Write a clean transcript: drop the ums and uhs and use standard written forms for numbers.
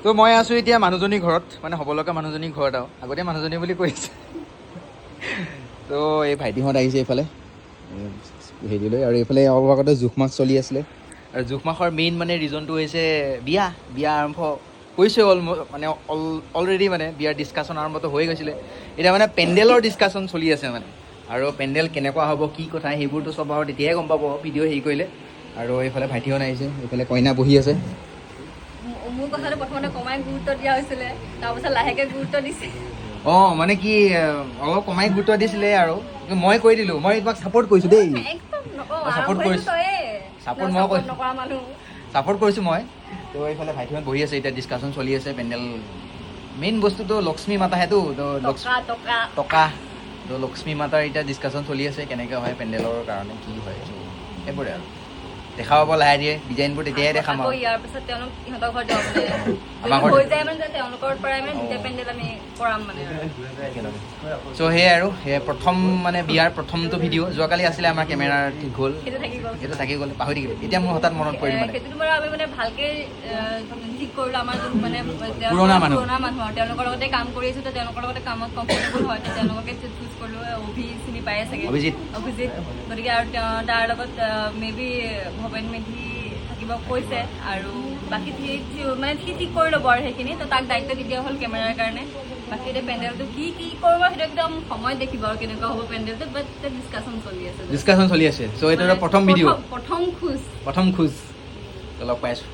তো মই আছোঁ এতিয়া মানুহজনীৰ ঘৰত, মানে হ'ব লগা মানুহজনীৰ ঘৰত আৰু আগতে মানুহজনী বুলি কৈছে। তো এই ভাইটিহঁত আহিছে এইফালে হেৰি লৈ, আৰু এইফালে অলপ আগতে জোখ মাছ চলি আছিলে। আৰু জোখ মাছৰ মেইন মানে ৰিজনটো হৈছে বিয়া আৰম্ভ হৈছে মানে অলৰেডি মানে বিয়াৰ ডিছকাশ্যন আৰম্ভটো হৈ গৈছিলে। এতিয়া মানে পেণ্ডেলৰ ডিছকাশ্যন চলি আছে মানে, আৰু পেণ্ডেল কেনেকুৱা হ'ব কি কথা সেইবোৰতো চব আৰু তেতিয়াহে গম পাব ভিডিঅ' হেৰি কৰিলে। আৰু এইফালে ভাইটিহঁত আহিছে, এইফালে কইনা বহি আছে। মোৰ কথাটো প্ৰথমতে কমাই গুৰুত্ব দিয়া হৈছিলে, তাৰপিছত লাহেকৈ গুৰুত্ব দিছে। অঁ মানে কি অলপ কমাই গুৰুত্ব দিছিলে, আৰু মই কৈ দিলোঁ, মই তোমাক ছাপোৰ্ট কৰিছোঁ দেই, একদম নকওঁ, ছাপোৰ্ট কৰিছোঁ, ছাপোৰ্ট মই কৈছোঁ, নকৰা মানুহ। ছাপোৰ্ট কৰিছোঁ মই। তো এইফালে ভাইটিহঁত বহি আছে, এতিয়া ডিছকাশ্যন চলি আছে পেণ্ডেল। মেইন বস্তুটো লক্ষ্মী মাতাহেতো, তো টকা তো লক্ষ্মী মাতাৰ এতিয়া ডিছকাশ্যন চলি আছে, কেনেকৈ হয় পেণ্ডেলৰ কাৰণে কি হয় সেইবোৰে আৰু দেখা পাব লাহে ধীৰে ডিজাইনবোৰ, তেতিয়াহে দেখাম আৰু ইয়াৰ পিছত তেওঁলোক ইহঁতৰ ঘৰত যাব আমাৰ ঘৰত হৈ যায় মানে তেওঁলোকৰ পৰাই মানে দুটা পেণ্ডেল আমি কৰাম মানে। চ' সেয়াই আৰু সেয়া প্ৰথম মানে বিয়াৰ প্ৰথমটো ভিডিঅ' যোৱাকালি আছিলে, আমাৰ কেমেৰা ঠিক হ'ল, সেইটো থাকি গ'ল, পাহৰি থাকিলোঁ। এতিয়া মোৰ হঠাৎ মনত পৰিল মানে সেইটোতো বাৰু আমি মানে ভালকৈ ঠিক কৰিলোঁ। আমাৰ যোন মানে পুৰণা মানুহ আৰু তেওঁলোকৰ লগতে কাম কৰি আছোঁ, তো তেওঁলোকৰ লগতে কামত কমফৰ্টেবল হয়, তো তেওঁলোককে চুজ কৰিলোঁ। চিনি পায়ে চাগে অভিজিত, গতিকে আৰু তাৰ লগত মে বি ভৱেন মেধি থাকিব কৈছে, আৰু বাকী মানে সি ঠিক কৰি ল'ব আৰু সেইখিনি, তো তাক দায়িত্ব দি দিয়া হ'ল কেমেৰাৰ কাৰণে। বাকী এতিয়া পেণ্ডেলটো কি কৰিব সেইটো একদম সময়ত দেখিব আৰু কেনেকুৱা হ'ব পেণ্ডেলটো, বাট ডিছকাশ্যন চলি আছে। চ' এইটো প্ৰথম ভিডিঅ', প্ৰথম খোজ লগ পাই আছোঁ।